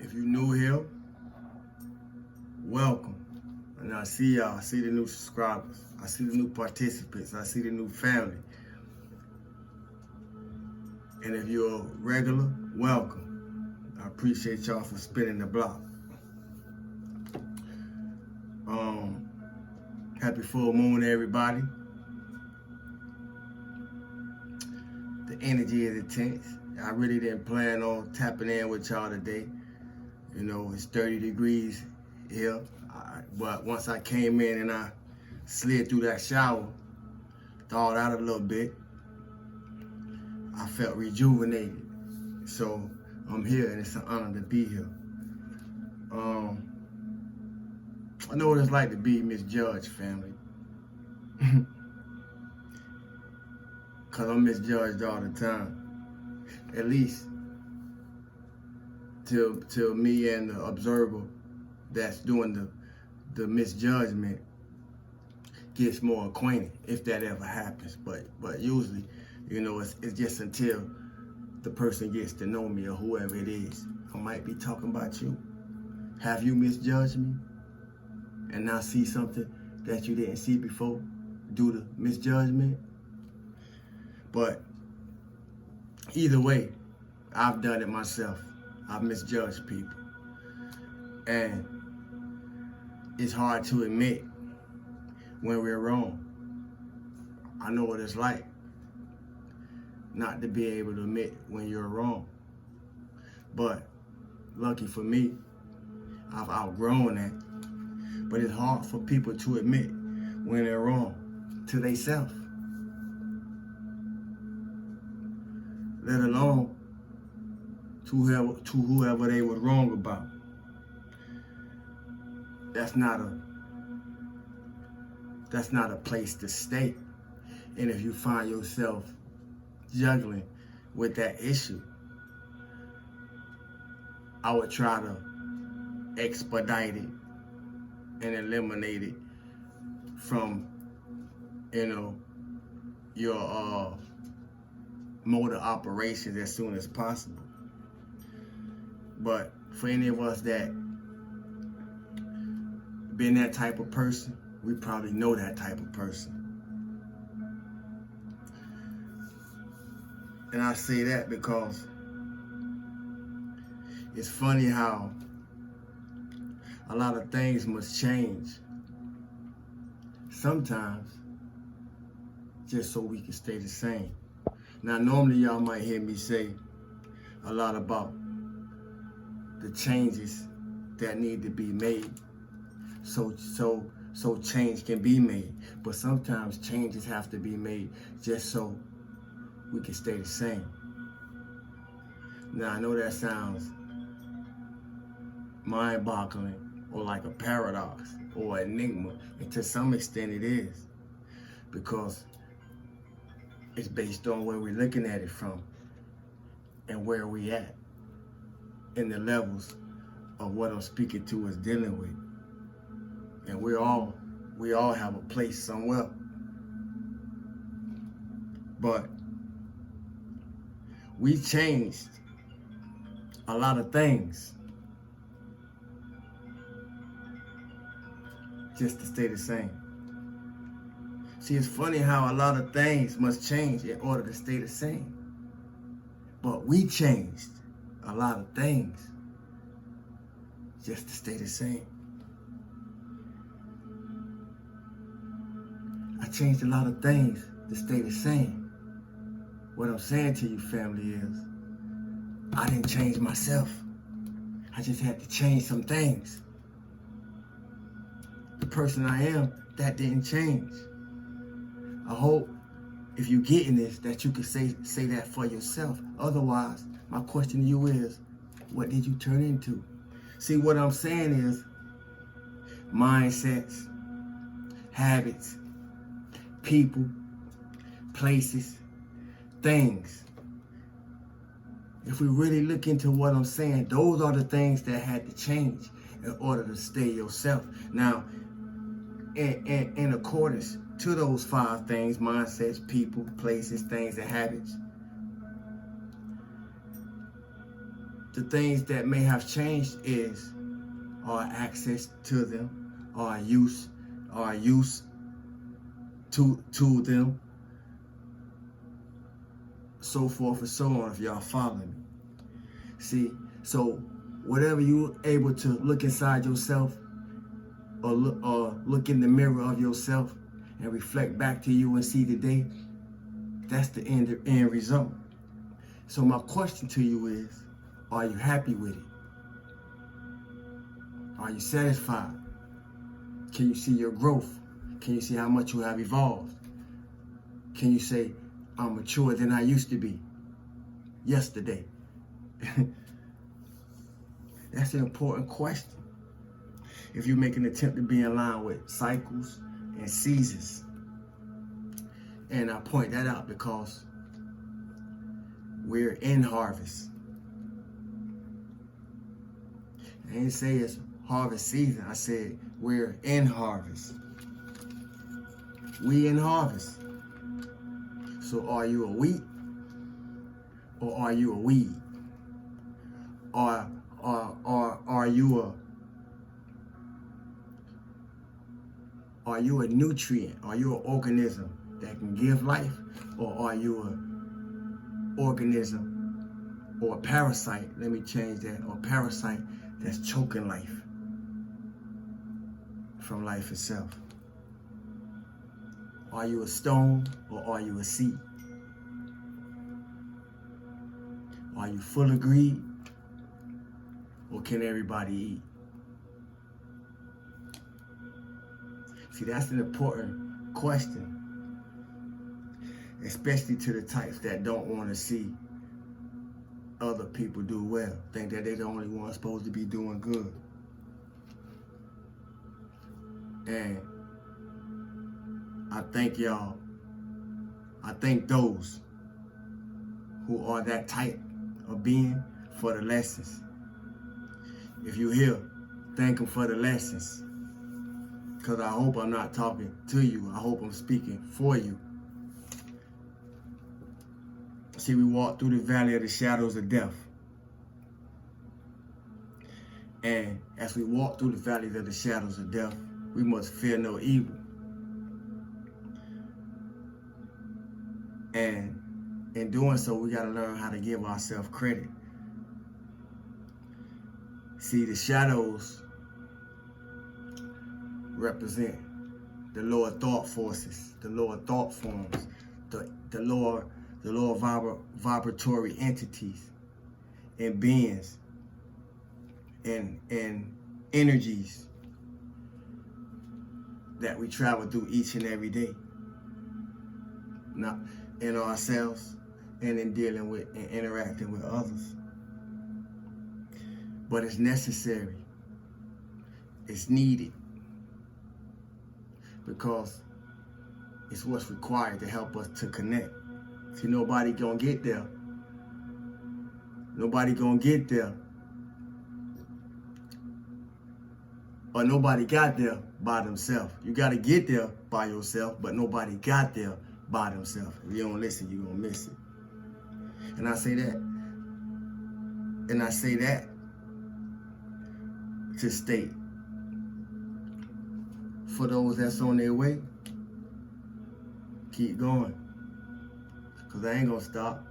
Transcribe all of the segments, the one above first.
If you're new here, welcome. And I see y'all. I see the new subscribers. I see the new participants. I see the new family. And if you're a regular, welcome. I appreciate y'all for spinning the block. Happy full moon, everybody. The energy is intense. I really didn't plan on tapping in with y'all today. You know, it's 30 degrees here. But once I came in and I slid through that shower, thawed out a little bit, I felt rejuvenated. So I'm here and it's an honor to be here. I know what it's like to be misjudged, family. Cause I'm misjudged all the time. At least till me and the observer that's doing the misjudgment gets more acquainted, if that ever happens. But usually, you know, it's just until the person gets to know me or whoever it is. I might be talking about you. Have you misjudged me? And now see something that you didn't see before due to misjudgment? But either way, I've done it myself. I've misjudged people. And it's hard to admit when we're wrong. I know what it's like not to be able to admit when you're wrong. But lucky for me, I've outgrown that. But it's hard for people to admit when they're wrong to themselves. Let alone to whoever they was wrong about. That's not a place to stay. And if you find yourself juggling with that issue, I would try to expedite it and eliminate it from, your mode of operations as soon as possible. But for any of us that been that type of person, we probably know that type of person. And I say that because it's funny how a lot of things must change sometimes just so we can stay the same. Now, normally y'all might hear me say a lot about the changes that need to be made so change can be made. But sometimes changes have to be made just so we can stay the same. Now, I know that sounds mind-boggling or like a paradox or enigma, and to some extent it is, because it's based on where we're looking at it from and where we at in the levels of what I'm speaking to is dealing with. And we all have a place somewhere. But we changed a lot of things just to stay the same. See, it's funny how a lot of things must change in order to stay the same. But we changed a lot of things just to stay the same. I changed a lot of things to stay the same. What I'm saying to you, family, is I didn't change myself. I just had to change some things. The person I am, that didn't change. I hope if you're getting this, that you can say that for yourself. Otherwise, my question to you is, what did you turn into? See, what I'm saying is mindsets, habits, people, places, things. If we really look into what I'm saying, those are the things that had to change in order to stay yourself. Now, in accordance to those 5 things, mindsets, people, places, things, and habits, the things that may have changed is our access to them, our use to them, so forth and so on, if y'all follow me. See, so whatever you're able to look inside yourself or look in the mirror of yourself and reflect back to you and see today, that's the end result. So my question to you is, are you happy with it? Are you satisfied? Can you see your growth? Can you see how much you have evolved? Can you say, I'm mature than I used to be yesterday? That's an important question. If you make an attempt to be in line with cycles and seasons. And I point that out because we're in harvest. I didn't say it's harvest season. I said we're in harvest. We in harvest. So are you a wheat or are you a weed? Or are you a nutrient? Are you an organism that can give life? Or are you an organism or a parasite? Let me change that. Or parasite that's choking life from life itself. Are you a stone or are you a seed? Are you full of greed or can everybody eat? See, that's an important question, especially to the types that don't want to see other people do well, think that they're the only ones supposed to be doing good. And I thank y'all. I thank those who are that type of being for the lessons. If you're here, thank them for the lessons. Because I hope I'm not talking to you. I hope I'm speaking for you. See, we walk through the valley of the shadows of death. And as we walk through the valley of the shadows of death, we must fear no evil. And in doing so, we got to learn how to give ourselves credit. See, the shadows represent the lower thought forces, the lower thought forms, the lower vibratory entities and beings and energies that we travel through each and every day. Not in ourselves and in dealing with and interacting with others. But it's necessary. It's needed. Because it's what's required to help us to connect. See, nobody gonna get there. Nobody gonna get there. Or nobody got there by themselves. You gotta get there by yourself, but nobody got there by themselves. If you don't listen, you're gonna miss it. And I say that to state, for those that's on their way, keep going, because I ain't gonna stop.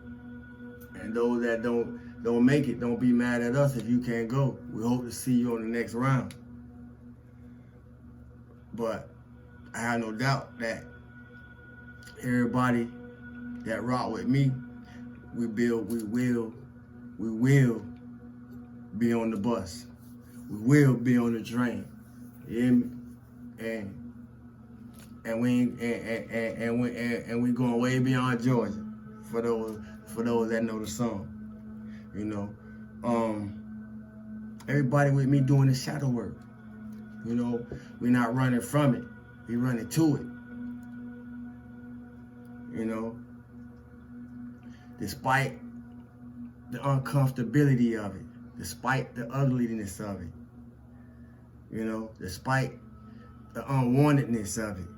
And those that don't make it, don't be mad at us if you can't go. We hope to see you on the next round. But I have no doubt that everybody that rock with me, we will be on the bus. We will be on the train. You hear me? And we going way beyond Georgia. For those that know the song, you know, everybody with me doing the shadow work. You know, we're not running from it. We running to it. You know, despite the uncomfortability of it, despite the ugliness of it, you know, despite the unwantedness of it,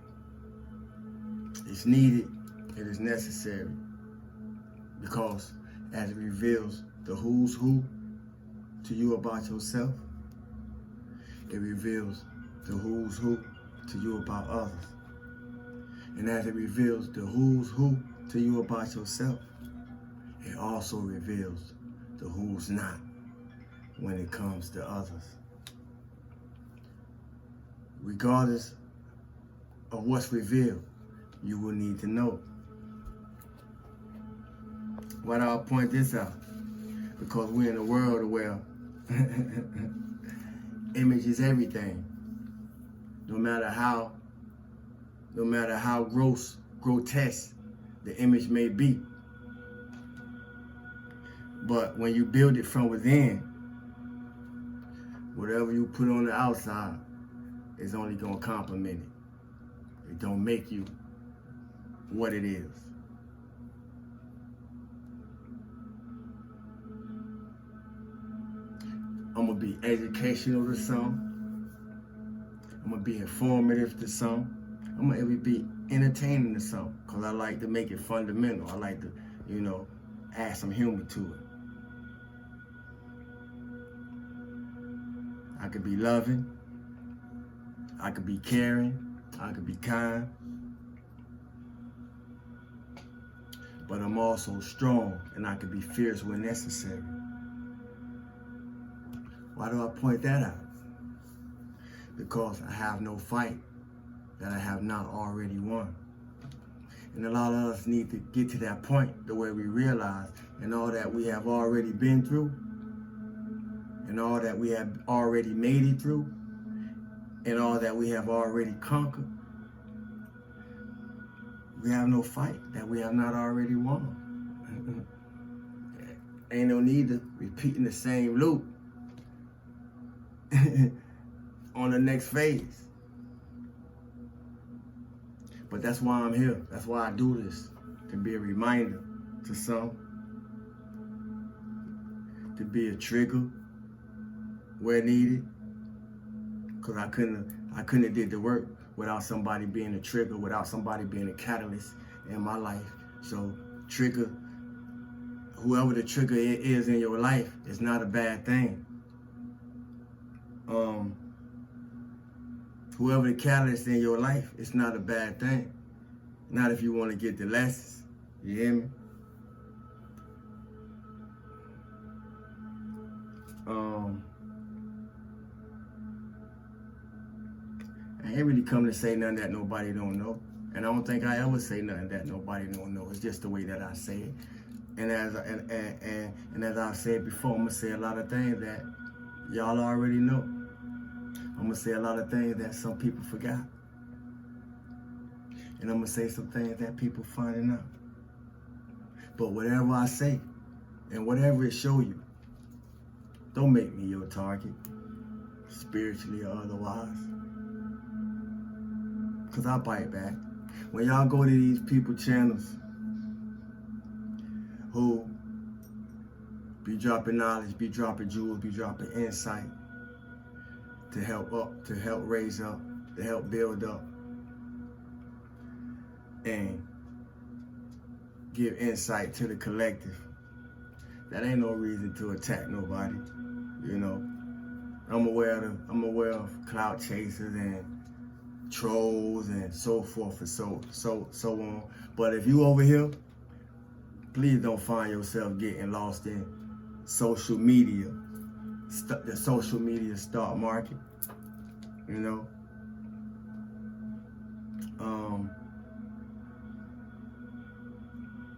it's needed, it is necessary, because as it reveals the who's who to you about yourself, it reveals the who's who to you about others. And as it reveals the who's who to you about yourself, it also reveals the who's not when it comes to others. Regardless of what's revealed, you will need to know. Why do I point this out? Because we're in a world where image is everything. No matter how grotesque the image may be. But when you build it from within, whatever you put on the outside is only gonna complement it. It don't make you what it is. I'm gonna be educational to some. I'm gonna be informative to some. I'm gonna be entertaining to some, because I like to make it fundamental. I like to, add some humor to it. I could be loving. I could be caring. I could be kind. But I'm also strong, and I could be fierce when necessary. Why do I point that out? Because I have no fight that I have not already won. And a lot of us need to get to that point, the way we realize, and all that we have already been through, and all that we have already made it through, and all that we have already conquered. We have no fight that we have not already won. Ain't no need to repeating the same loop on the next phase. But that's why I'm here. That's why I do this, to be a reminder to some, to be a trigger where needed. Because I couldn't have did the work without somebody being a trigger, without somebody being a catalyst in my life. So trigger, whoever the trigger is in your life, is not a bad thing. Whoever the catalyst in your life, it's not a bad thing. Not if you want to get the lessons. You hear me? I ain't really come to say nothing that nobody don't know. And I don't think I ever say nothing that nobody don't know. It's just the way that I say it. And as I've said before, I'm gonna say a lot of things that y'all already know. I'm gonna say a lot of things that some people forgot. And I'm gonna say some things that people finding out. But whatever I say, and whatever it show you, don't make me your target, spiritually or otherwise. Because I bite back. When y'all go to these people channels who be dropping knowledge, be dropping jewels, be dropping insight, to help up, to help raise up, to help build up, and give insight to the collective. That ain't no reason to attack nobody, I'm aware of clout chasers and trolls and so forth and so on. But if you over here, please don't find yourself getting lost in social media, the social media stock market,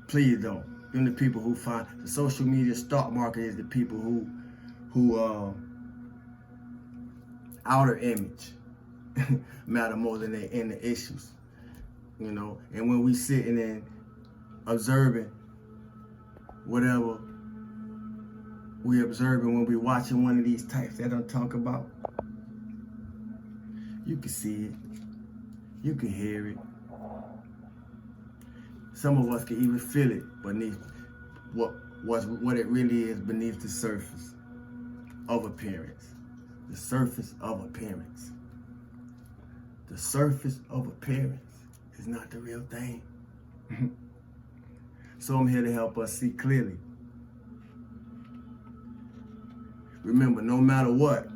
Please don't. Them the people who find the social media stock market is the people who outer image matter more than their inner issues, And when we sitting and observing whatever we observing, when we watching one of these types that I'm talking about, you can see it, you can hear it. Some of us can even feel it beneath what it really is beneath the surface of appearance. The surface of appearance. The surface of appearance is not the real thing. So I'm here to help us see clearly. remember, no matter what,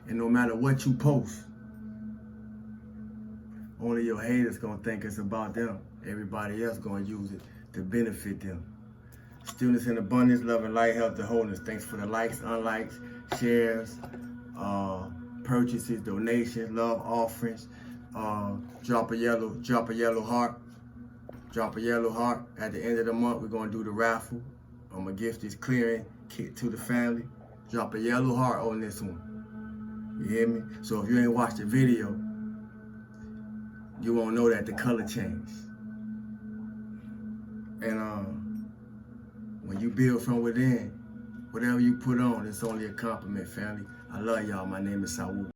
and no matter what you post, only your haters gonna think it's about them. Everybody else gonna use it to benefit them. Students in abundance, love and light, health and wholeness. Thanks for the likes, unlikes, shares, purchases, donations, love offerings. Drop a yellow heart. Drop a yellow heart. At the end of the month, we're gonna do the raffle. I'm gonna gift this clearing kit to the family. Drop a yellow heart on this one. You hear me? So if you ain't watched the video, you won't know that the color changed. And when you build from within, whatever you put on, it's only a compliment, family. I love y'all. My name is Sawu.